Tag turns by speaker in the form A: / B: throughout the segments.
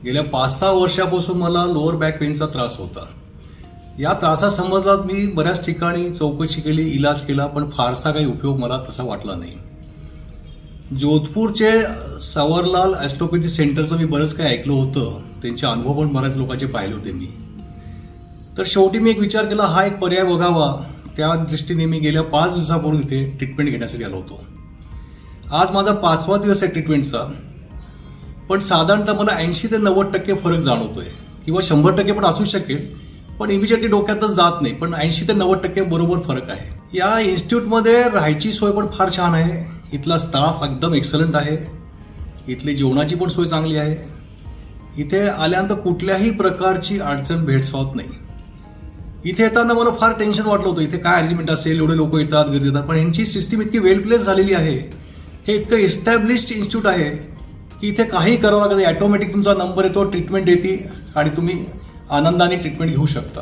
A: गेल्या 5-6 वर्षापासून मला लोअर बॅक पेनचा त्रास होता। या त्रासासंबंधात मी बऱ्याच ठिकाणी चौकशी केली, इलाज केला, पण फारसा काही उपयोग मला तसा वाटला नाही। जोधपूरचे सवरलाल ॲस्ट्रोपॅथी सेंटरचं मी बरंच काही ऐकलं होतं, त्यांचे अनुभव पण बऱ्याच लोकांचे पाहिले होते मी। तर शेवटी मी एक विचार केला, हा एक पर्याय बघावा। त्या दृष्टीने मी गेल्या 5 दिवसापूर्वी इथे ट्रीटमेंट घेण्यासाठी आलो होतो। आज माझा 5वा दिवस आहे ट्रीटमेंटचा, पण साधारणतः मला 80 ते 90% फरक जाणवतोय, किंवा 100% पण असू शकेल, पण इमिजिएटली डोक्यातच जात नाही, पण 80 ते 90% बरोबर फरक आहे। या इन्स्टिट्यूटमध्ये राहायची सोय पण फार छान आहे, इथला स्टाफ एकदम एक्सलंट आहे, इथली जेवणाची पण सोय चांगली आहे। इथे आल्यानंतर कुठल्याही प्रकारची अडचण भेडसावत नाही। इथे येताना मला फार टेन्शन वाटलं होतं, इथे काय अरेंजमेंट असेल, एवढे लोक येतात, गर्दी येतात, पण यांची सिस्टीम इतकी वेल प्लेस झालेली आहे, हे इतकं इस्टॅब्लिश्ड इन्स्टिट्यूट आहे की इथे काही करावं लागत नाही। ऑटोमॅटिक तुमचा नंबर येतो, ट्रीटमेंट येते आणि तुम्ही आनंदाने ट्रीटमेंट घेऊ शकता।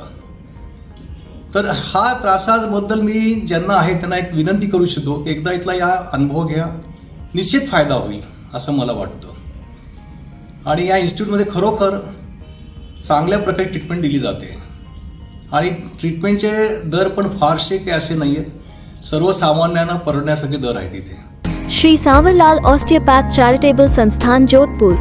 A: तर हा त्रासाबद्दल मी ज्यांना आहे त्यांना एक विनंती करू इच्छितो की एकदा इथला या अनुभव घ्या, निश्चित फायदा होईल असं मला वाटतं। आणि या इन्स्टिट्यूटमध्ये खरोखर चांगल्या प्रकारे ट्रीटमेंट दिली जाते आणि ट्रीटमेंटचे दर पण फारसे काही असे नाही आहेत, सर्वसामान्यांना परवडण्यासारखे दर आहेत इथे।
B: श्री सांवरलाल ऑस्टियोपैथ चैरिटेबल संस्थान जोधपुर।